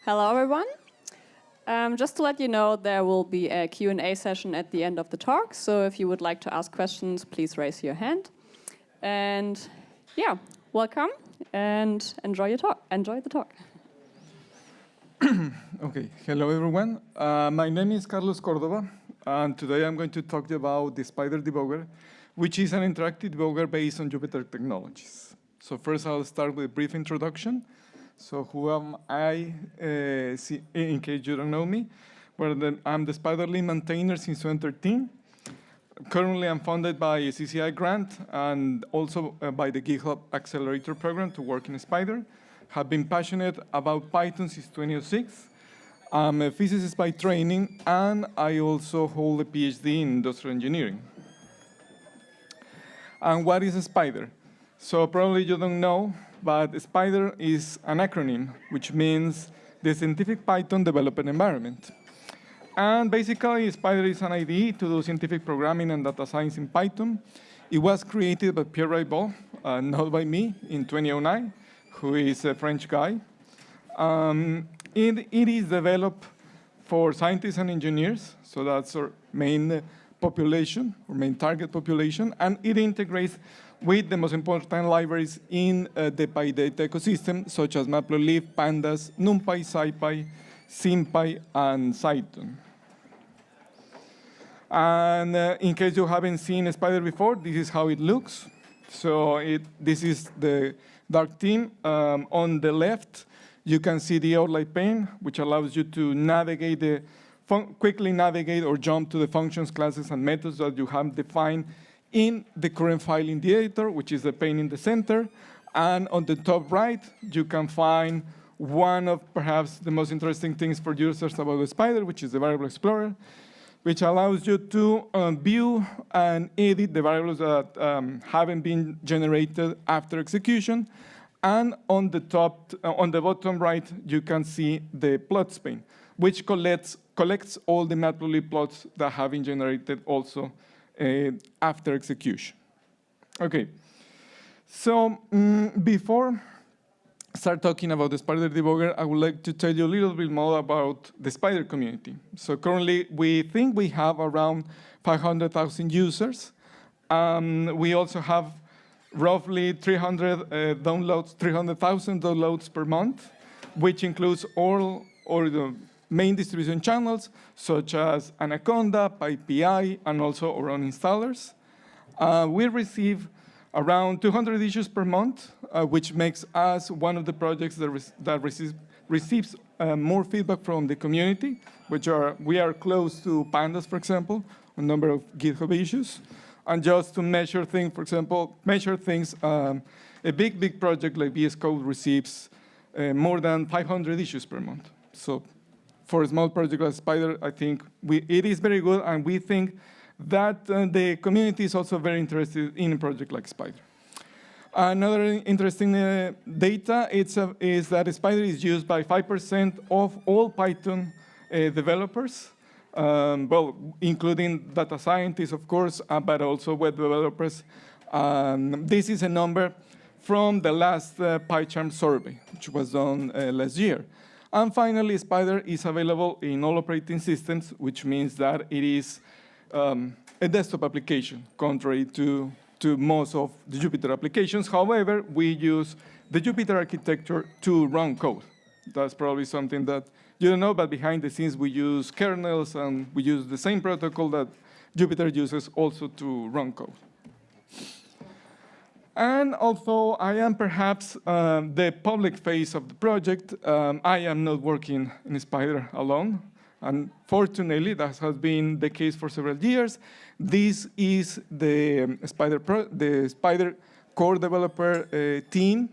Hello, everyone. Just to let you know, there will be a Q&A session at the end of the talk. So if you would like to ask questions, please raise your hand. And yeah, welcome and enjoy your talk. Enjoy the talk. Okay, hello everyone. My name is Carlos Cordoba, and today I'm going to talk about the Spyder debugger, which is an interactive debugger based on Jupyter technologies. So first I'll start with a brief introduction. So who am I, in case you don't know me? Well, I'm the Spyder lead maintainer since 2013. Currently, I'm funded by a CCI grant and also by the GitHub Accelerator program to work in Spyder. Have been passionate about Python since 2006. I'm a physicist by training, and I also hold a PhD in industrial engineering. And what is a Spyder? So probably you don't know, but Spyder is an acronym, which means the Scientific Python Development Environment. And basically, Spyder is an IDE to do scientific programming and data science in Python. It was created by Pierre Raibal, not by me, in 2009, who is a French guy. It is developed for scientists and engineers, so that's our main population, or main target population, and it integrates with the most important libraries in the PyData ecosystem, such as Matplotlib, Pandas, NumPy, SciPy, SymPy, and Cython. And in case you haven't seen Spyder before, this is how it looks. So this is the dark theme. On the left, you can see the outline pane, which allows you to navigate quickly navigate or jump to the functions, classes, and methods that you have defined in the current file in the editor, which is the pane in the center. And on the top right, you can find one of perhaps the most interesting things for users about the Spyder, which is the variable explorer, which allows you to view and edit the variables that haven't been generated after execution. And on the bottom right, you can see the plots pane, which collects all the Matplotlib plots that have been generated also after execution. Okay, so before I start talking about the Spyder debugger, I would like to tell you a little bit more about the Spyder community. So currently, we think we have around 500,000 users. We also have roughly 300,000 downloads per month, which includes all the main distribution channels, such as Anaconda, PyPI, and also our own installers. We receive around 200 issues per month, which makes us one of the projects that receives more feedback from the community, we are close to Pandas, for example, a number of GitHub issues. And just to measure things, for example, a big project like VS Code receives more than 500 issues per month. So for a small project like Spyder, I think it is very good, and we think that the community is also very interested in a project like Spyder. Another interesting data is that Spyder is used by 5% of all Python developers, well, including data scientists, of course, but also web developers. This is a number from the last PyCharm survey, which was done last year. And finally, Spyder is available in all operating systems, which means that it is a desktop application, contrary to most of the Jupyter applications. However, we use the Jupyter architecture to run code. That's probably something that you don't know, but behind the scenes, we use kernels, and we use the same protocol that Jupyter uses also to run code. And although I am perhaps the public face of the project, I am not working in Spyder alone. Unfortunately, that has been the case for several years. This is the Spyder core developer team.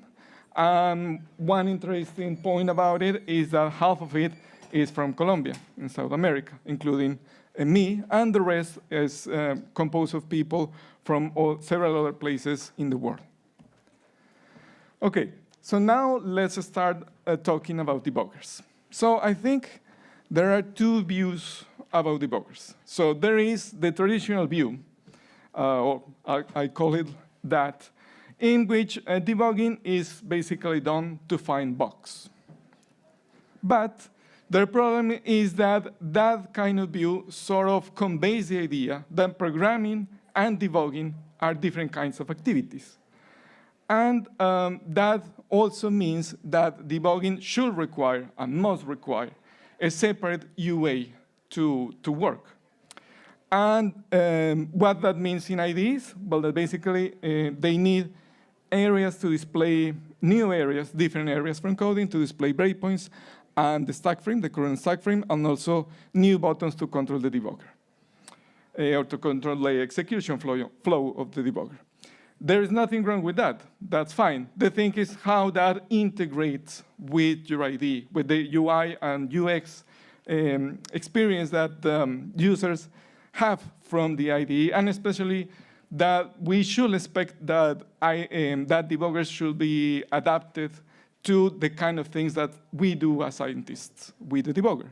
One interesting point about it is that half of it is from Colombia in South America, including me, and the rest is composed of people from several other places in the world. Okay, so now let's start talking about debuggers. So I think there are two views about debuggers. So there is the traditional view, or I call it that, in which debugging is basically done to find bugs. But the problem is that that kind of view sort of conveys the idea that programming and debugging are different kinds of activities. And that also means that debugging should require and must require a separate UA to work. And what that means in IDEs, well, that basically they need areas to display new areas, different areas from coding to display breakpoints and the stack frame, the current stack frame, and also new buttons to control the debugger or to control the execution flow of the debugger. There is nothing wrong with that. That's fine. The thing is how that integrates with your IDE, with the UI and UX experience that users have from the IDE, and especially that we should expect that that debuggers should be adapted to the kind of things that we do as scientists with the debugger.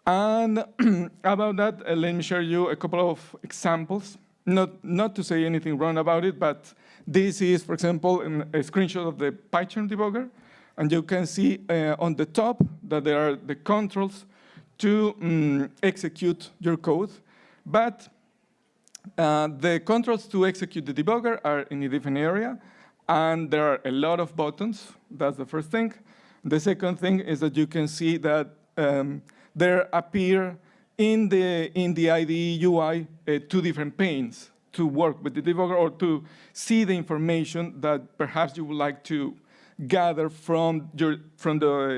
And about that, let me share you a couple of examples. Not to say anything wrong about it, but this is, for example, a screenshot of the PyCharm Debugger. And you can see on the top that there are the controls to execute your code. But the controls to execute the debugger are in a different area. And there are a lot of buttons. That's the first thing. The second thing is that you can see that there appear in the IDE UI, 2 different panes to work with the debugger or to see the information that perhaps you would like to gather from the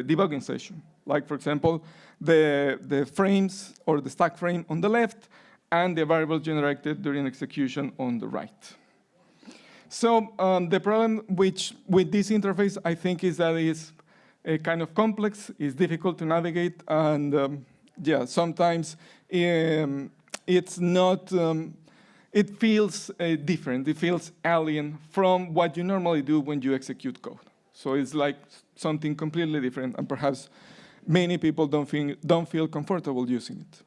debugging session. Like, for example, the frames or the stack frame on the left and the variable generated during execution on the right. So the problem with this interface, I think, is that it's kind of complex, it's difficult to navigate, and yeah, sometimes it's not, it feels different. It feels alien from what you normally do when you execute code. So it's like something completely different, and perhaps many people don't feel comfortable using it.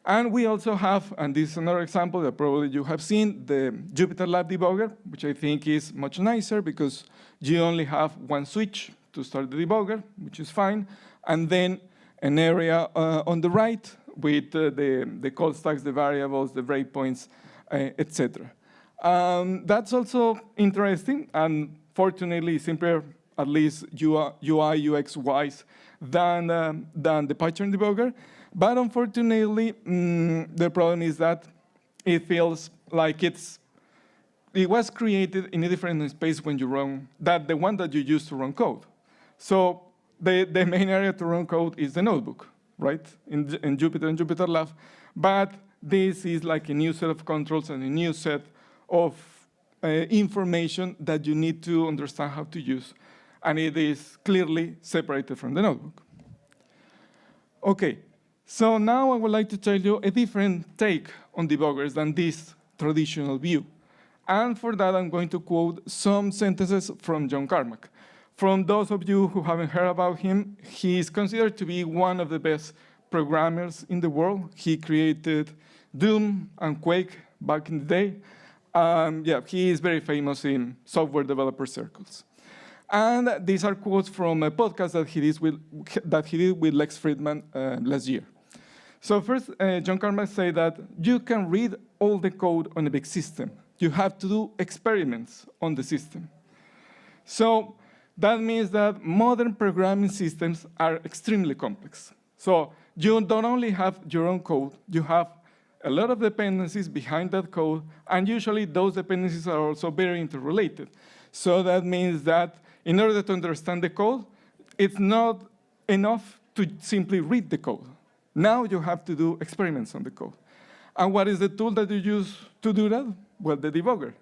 And we also have, and this is another example that probably you have seen, the JupyterLab debugger, which I think is much nicer because you only have one switch to start the debugger, which is fine, and then an area on the right with the call stacks, the variables, the breakpoints, etc. That's also interesting, and fortunately simpler, at least UI, UX-wise, than the PyCharm debugger. But unfortunately, the problem is that it feels like it was created in a different space when you run, that the one that you use to run code. So the main area to run code is the notebook, right, in Jupyter and JupyterLab. But this is like a new set of controls and a new set of information that you need to understand how to use. And it is clearly separated from the notebook. OK, so now I would like to tell you a different take on debuggers than this traditional view. And for that, I'm going to quote some sentences from John Carmack. From those of you who haven't heard about him, he is considered to be one of the best programmers in the world. He created Doom and Quake back in the day. Yeah, he is very famous in software developer circles. And these are quotes from a podcast that he did with Lex Friedman last year. So first, John Carmack said that you can read all the code on a big system. You have to do experiments on the system. So that means that modern programming systems are extremely complex. So you don't only have your own code, you have a lot of dependencies behind that code, and usually those dependencies are also very interrelated. So that means that in order to understand the code, it's not enough to simply read the code. Now you have to do experiments on the code. And what is the tool that you use to do that? Well, the debugger.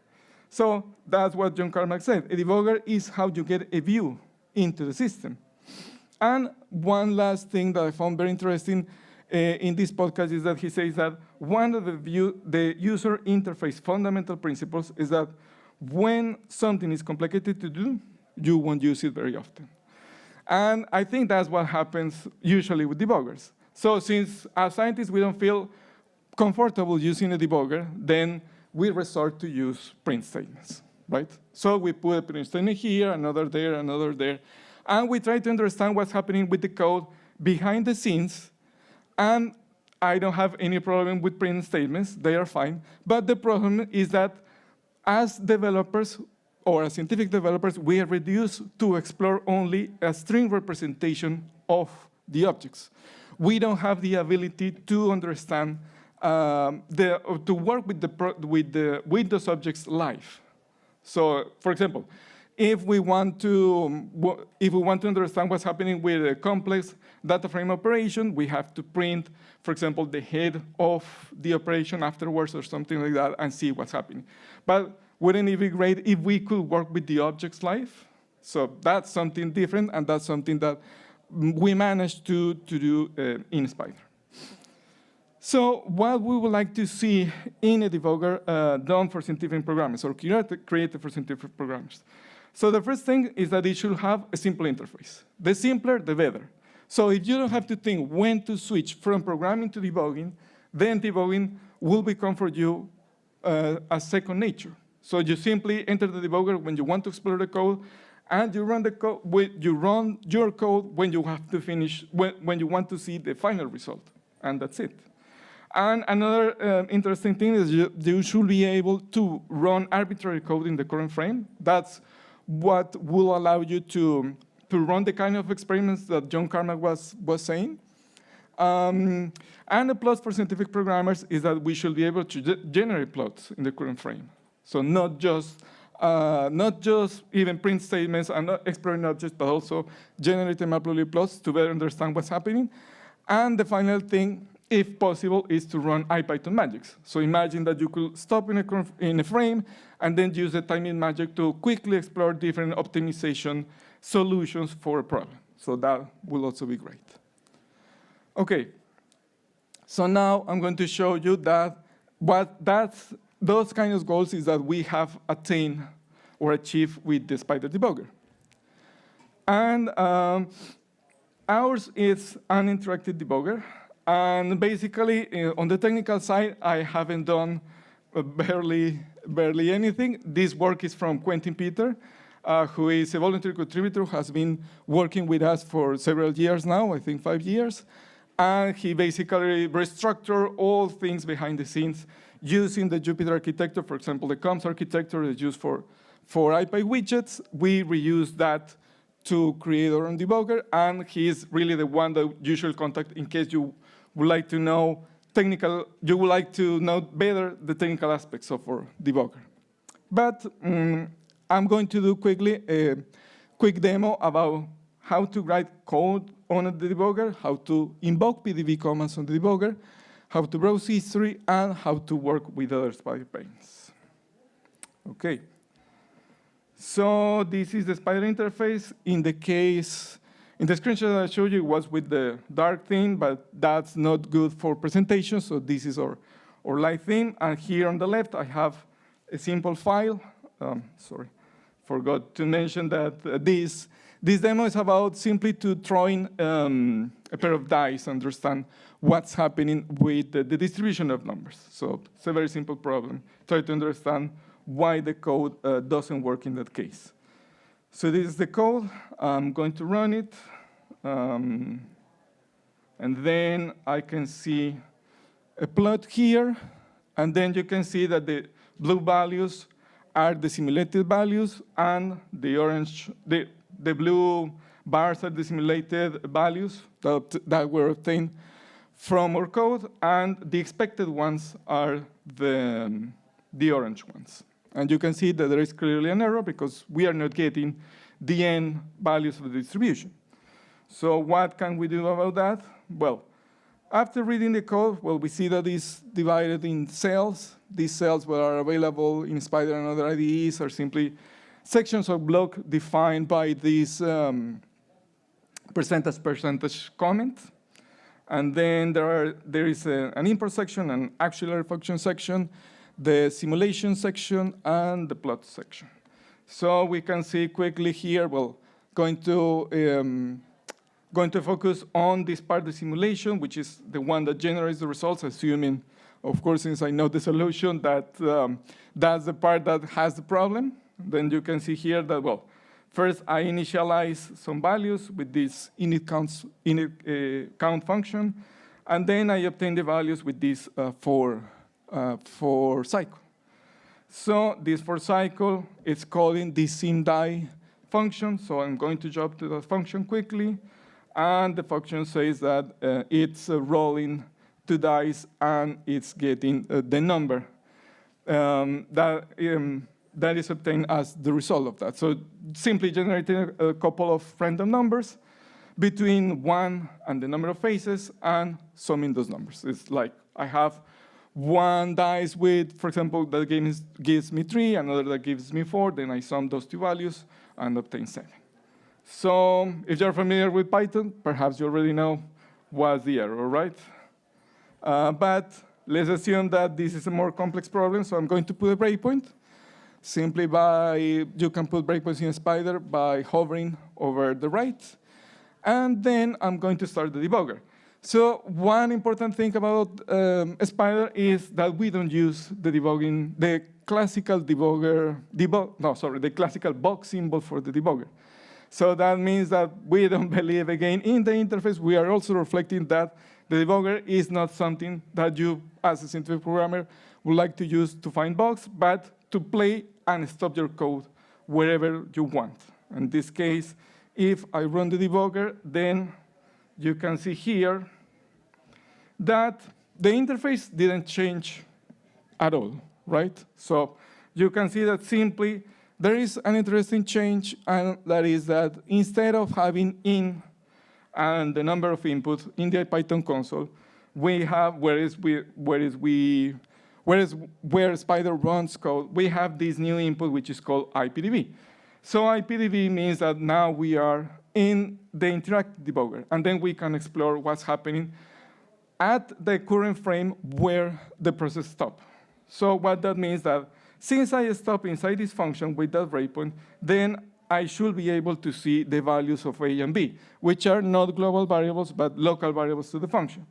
So that's what John Carmack said. A debugger is how you get a view into the system. And one last thing that I found very interesting in this podcast is that he says that one of the user interface fundamental principles is that when something is complicated to do, you won't use it very often. And I think that's what happens usually with debuggers. So since as scientists we don't feel comfortable using a debugger, then we resort to use print statements, right? So we put a print statement here, another there, And we try to understand what's happening with the code behind the scenes. And I don't have any problem with print statements. They are fine. But the problem is that as developers, or as scientific developers, we are reduced to explore only a string representation of the objects. We don't have the ability to understand, to work with those objects live. So, for example, if we want to understand what's happening with a complex data frame operation, we have to print, for example, the head of the operation afterwards or something like that and see what's happening. But wouldn't it be great if we could work with the objects live? So that's something different, and that's something that we managed to do in Spyder. So what we would like to see in a debugger done for scientific programmers or created for scientific programmers. So the first thing is that it should have a simple interface. The simpler, the better. So if you don't have to think when to switch from programming to debugging, then debugging will become for you a second nature. So you simply enter the debugger when you want to explore the code, and you run the code. You run your code when you have to finish, when you want to see the final result, and that's it. And another interesting thing is you should be able to run arbitrary code in the current frame. That's what will allow you to run the kind of experiments that John Carmack was saying. And a plus for scientific programmers is that we should be able to generate plots in the current frame. So not just even print statements and not exploring objects, but also generate mappable plots to better understand what's happening. And the final thing, if possible, is to run IPython magics. So imagine that you could stop in a frame and then use the timing magic to quickly explore different optimization solutions for a problem. So that will also be great. OK, so now I'm going to show you that those kind of goals is that we have attained or achieved with the Spyder debugger. And ours is an interactive debugger. And basically, on the technical side, I haven't done barely anything. This work is from Quentin Peter, who is a voluntary contributor, has been working with us for several years now, I think 5 years. And he basically restructured all things behind the scenes using the Jupyter architecture. For example, the COMS architecture is used for IPyWidgets. We reuse that to create our own debugger. And he's really the one that you should contact in case you would like to know you would like to know better the technical aspects of our debugger. But I'm going to do quickly a quick demo about how to write code on the debugger, how to invoke PDB commands on the debugger, how to browse history, and how to work with other Spyder panes. OK. So this is the Spyder interface. In the screenshot I showed you was with the dark theme, but that's not good for presentation. So this is our light theme. And here on the left, I have a simple file. Sorry, forgot to mention that this demo is about simply to throwing a pair of dice, understand what's happening with the distribution of numbers. So it's a very simple problem. Try to understand why the code doesn't work in that case. So this is the code. I'm going to run it. And then I can see a plot here. And then you can see that the blue values are the simulated values, and the orange, the blue bars are the simulated values that were obtained from our code, and the expected ones are the orange ones. And you can see that there is clearly an error because we are not getting the end values of the distribution. So what can we do about that? Well, after reading the code, well, we see that it's divided in cells. These cells that are available in Spyder and other IDEs are simply sections of block defined by this percentage comment. And then there is an import section, an auxiliary function section, the simulation section, and the plot section. So we can see quickly here, well, going to focus on this part, the simulation, which is the one that generates the results, assuming, of course, since I know the solution, that that's the part that has the problem. Then you can see here that, well, First, I initialize some values with this init count function, and then I obtain the values with this for cycle. So this for cycle is calling the simDie function. So I'm going to jump to that function quickly. And the function says that it's rolling 2 dice and it's getting the number that is obtained as the result of that. So simply generating a couple of random numbers between 1 and the number of faces and summing those numbers. It's like I have 1 dice with, for example, that gives me 3, another that gives me 4, then I sum those 2 values and obtain 7. So if you're familiar with Python, perhaps you already know what's the error, right? But let's assume that this is a more complex problem, so I'm going to put a breakpoint. Simply you can put breakpoints in Spyder by hovering over the right. And then I'm going to start the debugger. So one important thing about Spyder is that we don't use the classical the classical box symbol for the debugger. So that means that we don't believe, again, in the interface. We are also reflecting that the debugger is not something that you, as a scientific programmer, would like to use to find bugs, but to play and stop your code wherever you want. In this case, if I run the debugger, then you can see here that the interface didn't change at all, right? So you can see that simply there is an interesting change, and that is that instead of having in and the number of inputs in the IPython console, we have, where Spyder runs code, we have this new input, which is called IPDB. So IPDB means that now we are in the interactive debugger, and then we can explore what's happening at the current frame where the process stops. So what that means that since I stop inside this function with that breakpoint, then I should be able to see the values of A and B, which are not global variables, but local variables to the function.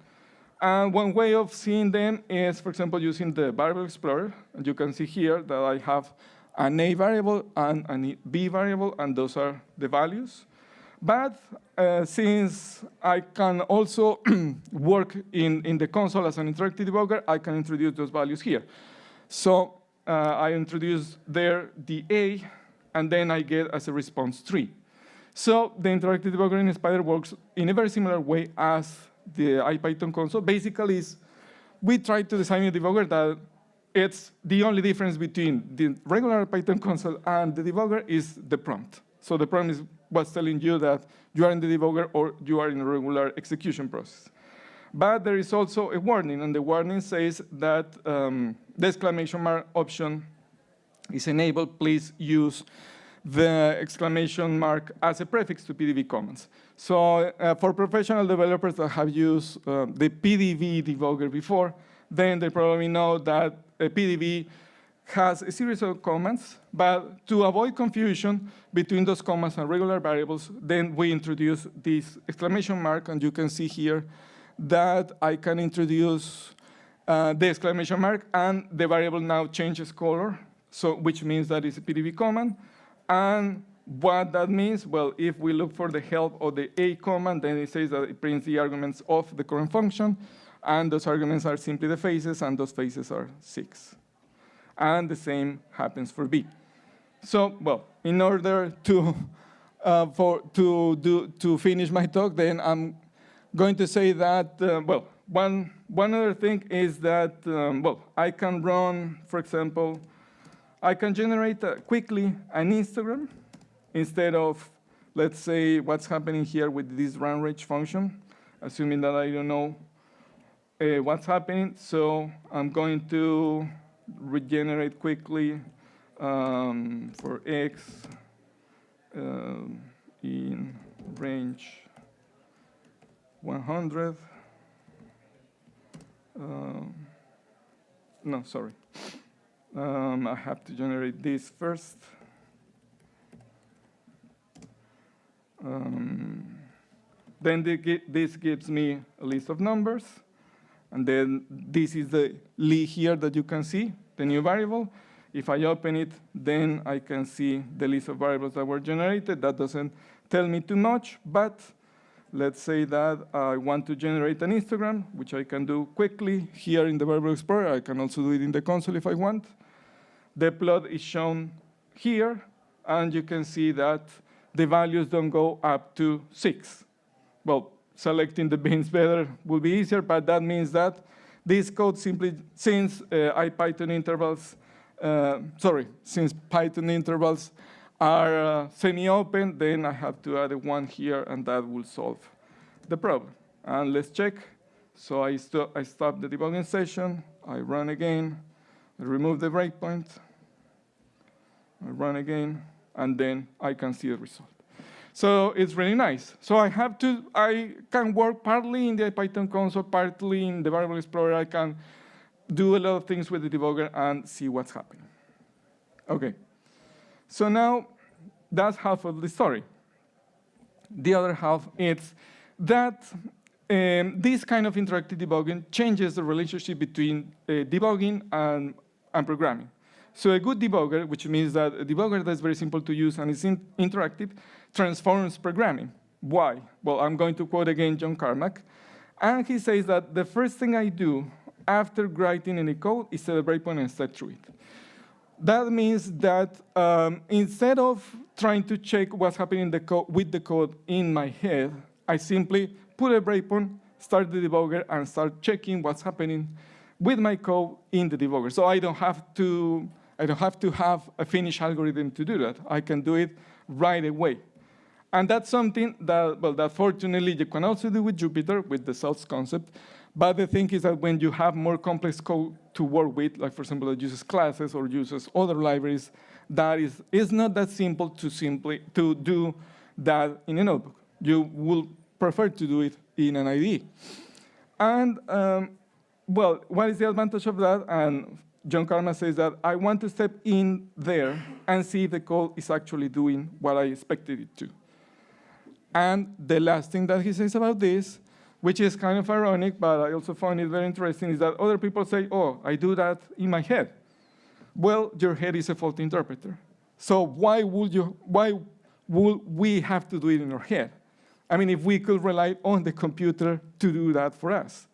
And one way of seeing them is, for example, using the variable explorer. And you can see here that I have an A variable and a B variable, and those are the values. But since I can also work in the console as an interactive debugger, I can introduce those values here. So I introduce there the A, and then I get as a response 3. So the interactive debugger in Spyder works in a very similar way as the IPython console. Basically, we try to design a debugger that it's the only difference between the regular Python console and the debugger is the prompt. So the prompt is what's telling you that you are in the debugger or you are in a regular execution process. But there is also a warning, and the warning says that the exclamation mark option is enabled. Please use the exclamation mark as a prefix to PDB commands. So for professional developers that have used the PDB debugger before, then they probably know that a PDB has a series of commands, but to avoid confusion between those commands and regular variables, then we introduce this exclamation mark, and you can see here that I can introduce the exclamation mark, and the variable now changes color, so which means that it's a PDB command. And what that means, well, if we look for the help of the A command, then it says that it prints the arguments of the current function, and those arguments are simply the faces, and those faces are 6. And the same happens for B. So, well, in order to finish my talk, then I'm going to say that, well, one other thing is that, well, I can run, for example, I can generate quickly an histogram instead of, let's say, what's happening here with this runRange function, assuming that I don't know what's happening. So I'm going to regenerate quickly for X in range 100. No, sorry. I have to generate this first. Then this gives me a list of numbers. And then this is the li here that you can see, the new variable. If I open it, then I can see the list of variables that were generated. That doesn't tell me too much, but let's say that I want to generate an histogram, which I can do quickly here in the Variable Explorer. I can also do it in the console if I want. The plot is shown here, and you can see that the values don't go up to 6. Well, selecting the bins better will be easier, but that means that this code simply, since Python intervals are semi-open, then I have to add a 1 here, and that will solve the problem. And let's check. So I stop the debugging session. I run again. I remove the breakpoint. I run again, and then I can see the result. So it's really nice. So I can work partly in the IPython console, partly in the Variable Explorer. I can do a lot of things with the debugger and see what's happening. OK. So now that's half of the story. The other half is that this kind of interactive debugging changes the relationship between debugging and programming. So a good debugger, which means that a debugger that's very simple to use and is interactive, transforms programming. Why? Well, I'm going to quote again John Carmack. And he says that the first thing I do after writing any code is set a breakpoint and step through it. That means that instead of trying to check what's happening with the code in my head, I simply put a breakpoint, start the debugger, and start checking what's happening with my code in the debugger. So I don't have to have a finished algorithm to do that. I can do it right away. And that's something that fortunately you can also do with Jupyter, with the cells concept. But the thing is that when you have more complex code to work with, like for example, that uses classes or uses other libraries, that is not that simple to do that in a notebook. You will prefer to do it in an IDE. And well, what is the advantage of that? And John Carmack says that I want to step in there and see if the code is actually doing what I expected it to. And the last thing that he says about this, which is kind of ironic, but I also find it very interesting, is that other people say, oh, I do that in my head. Well, your head is a fault interpreter. So why would we have to do it in our head? I mean, if we could rely on the computer to do that for us.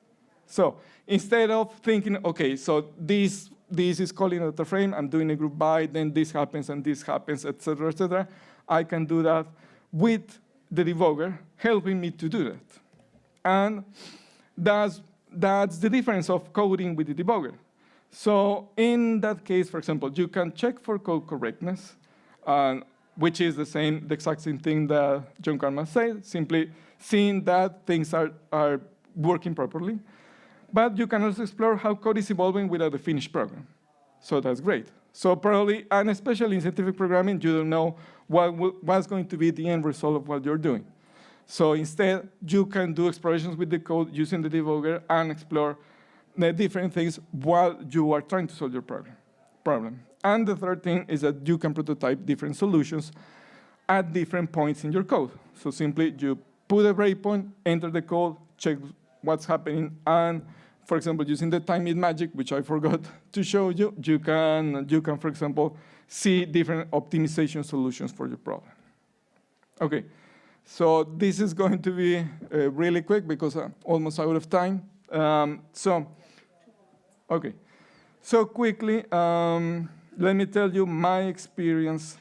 So instead of thinking, OK, so this is calling at the frame, I'm doing a group by, then this happens, and this happens, et cetera, I can do that with the debugger helping me to do that. And that's the difference of coding with the debugger. So in that case, for example, you can check for code correctness, which is the exact same thing that John Carmack said, simply seeing that things are working properly. But you can also explore how code is evolving without a finished program. So that's great. So probably, and especially in scientific programming, you don't know what's going to be the end result of what you're doing. So instead, you can do explorations with the code using the debugger and explore the different things while you are trying to solve your problem. And the third thing is that you can prototype different solutions at different points in your code. So simply, you put a breakpoint, enter the code, check what's happening, and for example, using the time magic, which I forgot to show you, you can, for example, see different optimization solutions for your problem. OK, so this is going to be really quick because I'm almost out of time. OK, so quickly, let me tell you my experience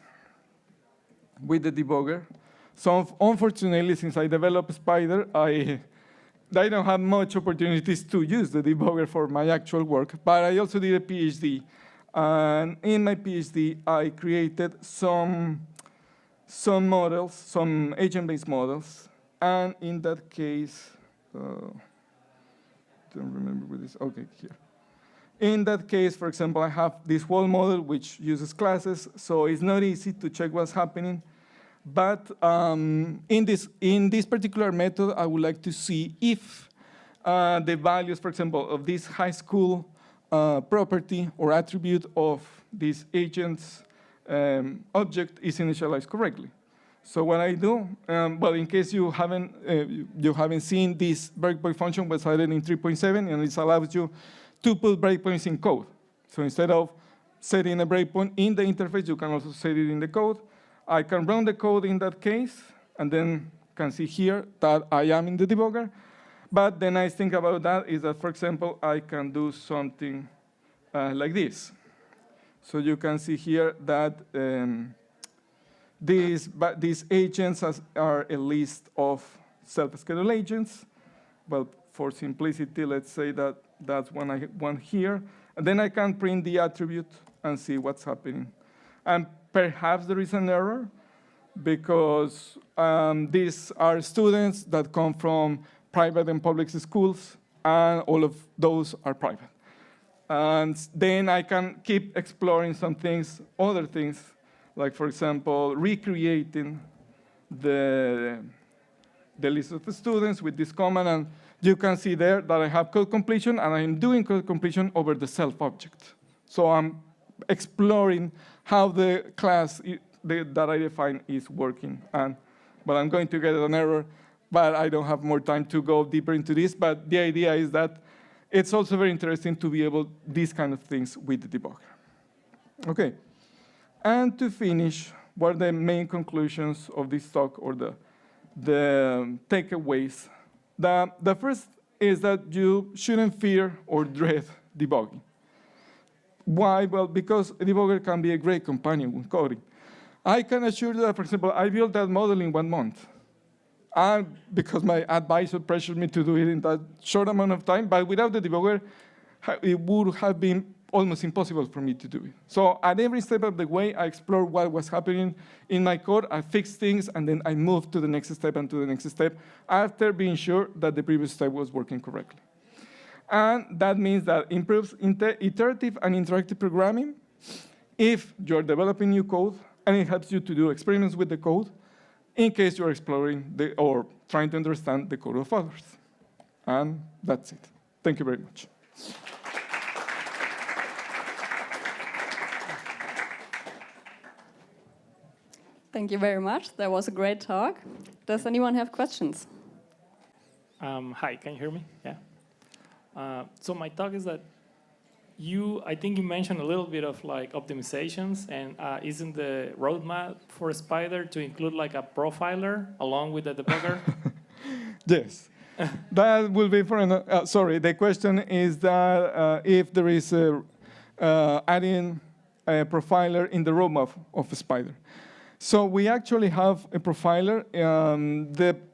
with the debugger. So unfortunately, since I developed Spyder, I don't have much opportunities to use the debugger for my actual work, but I also did a PhD. And in my PhD, I created some models, some agent-based models. And in that case, don't remember where this, OK, here. In that case, for example, I have this whole model which uses classes, so it's not easy to check what's happening. But in this particular method, I would like to see if the values, for example, of this high school property or attribute of this agent's object is initialized correctly. So what I do, well, in case you haven't seen, this breakpoint function was added in 3.7, and it allows you to put breakpoints in code. So instead of setting a breakpoint in the interface. You can also set it in the code. I can run the code in that case, and then can see here that I am in the debugger. But the nice thing about that is that, for example, I can do something like this. So you can see here that these agents are a list of self-scheduled agents. Well, for simplicity, let's say that that's one I want here. And then I can print the attribute and see what's happening. And perhaps there is an error, because these are students that come from private and public schools, and all of those are private. And then I can keep exploring some things, other things, like, for example, recreating the list of the students with this command. And you can see there that I have code completion, and I'm doing code completion over the self object. So I'm exploring how the class that I define is working. And, well, I'm going to get an error, but I don't have more time to go deeper into this. But the idea is that it's also very interesting to be able to do these kind of things with the debugger. OK. And to finish, what are the main conclusions of this talk, or the takeaways? The first is that you shouldn't fear or dread debugging. Why? Well, because a debugger can be a great companion with coding. I can assure you that, for example, I built that model in 1 month. And because my advisor pressured me to do it in that short amount of time, but without the debugger, it would have been almost impossible for me to do it. So at every step of the way, I explored what was happening in my code, I fixed things, and then I moved to the next step and to the next step after being sure that the previous step was working correctly. And that means that it improves iterative and interactive programming if you're developing new code, and it helps you to do experiments with the code in case you're exploring or trying to understand the code of others. And that's it. Thank you very much. Thank you very much. That was a great talk. Does anyone have questions? Hi, can you hear me? Yeah. So my talk is that I think you mentioned a little bit of like optimizations, and isn't the roadmap for Spyder to include like a profiler along with the debugger? Yes. That will be for another. Sorry, the question is that if there is adding a profiler in the roadmap of Spyder. So we actually have a profiler.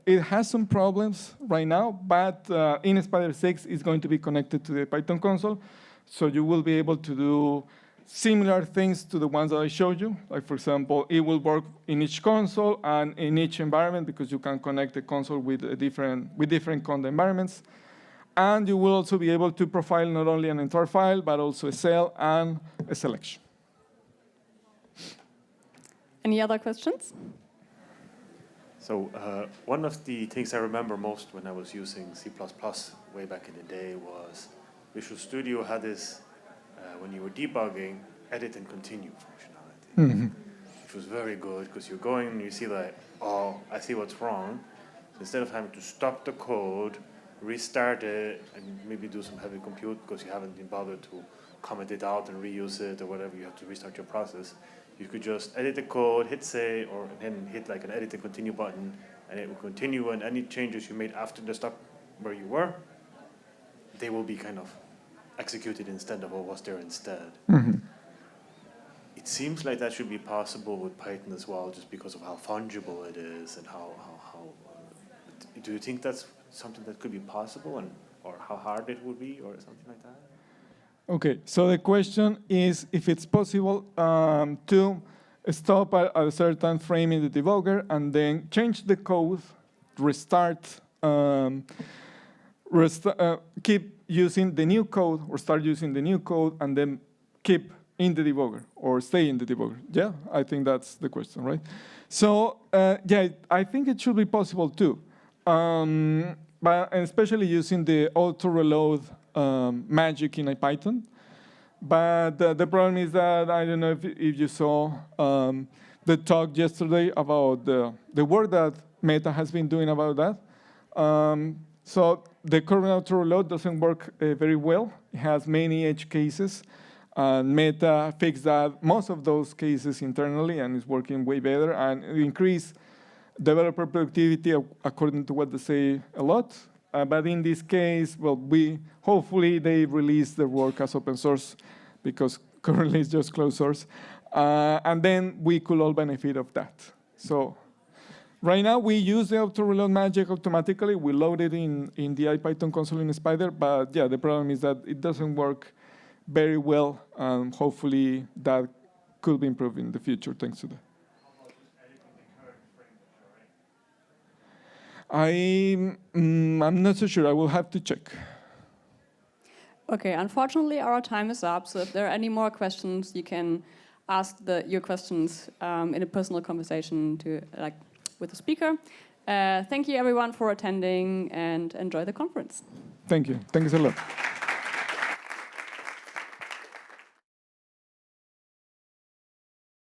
It has some problems right now, but in Spyder 6, it's going to be connected to the Python console. So you will be able to do similar things to the ones that I showed you. Like, for example, it will work in each console and in each environment, because you can connect the console with different conda environments. And you will also be able to profile not only an entire file, but also a cell and a selection. Any other questions? So one of the things I remember most when I was using C++ way back in the day was Visual Studio had this, when you were debugging, edit and continue functionality, which was very good, because you're going and you see like, oh, I see what's wrong. So instead of having to stop the code, restart it, and maybe do some heavy compute because you haven't been bothered to comment it out and reuse it or whatever, you have to restart your process. You could just edit the code, hit save, or then hit like an edit and continue button, and it will continue, and any changes you made after the stop where you were, they will be kind of executed instead of what was there instead. It seems like that should be possible with Python as well, just because of how fungible it is and how do you think that's something that could be possible, and or how hard it would be, or something like that? OK, so the question is if it's possible to stop at a certain frame in the debugger and then change the code, restart, keep using the new code, or start using the new code, and then keep in the debugger or stay in the debugger. Yeah, I think that's the question, right? So yeah, I think it should be possible too, but especially using the auto-reload magic in IPython. But the problem is that, I don't know if you saw the talk yesterday about the work that Meta has been doing about that. So the current auto-reload doesn't work very well. It has many edge cases. And Meta fixed that most of those cases internally, and is working way better, and it increased developer productivity according to what they say a lot. But in this case, well, hopefully they release their work as open source, because currently it's just closed source. And then we could all benefit of that. So right now we use the auto-reload magic automatically. We load it in the IPython console in Spyder, but yeah, the problem is that it doesn't work very well. Hopefully that could be improved in the future thanks to that. I'm not so sure. I will have to check. Okay, unfortunately, our time is up. So if there are any more questions, you can ask your questions in a personal conversation with the speaker. Thank you, everyone, for attending, and enjoy the conference. Thank you. Thanks a lot.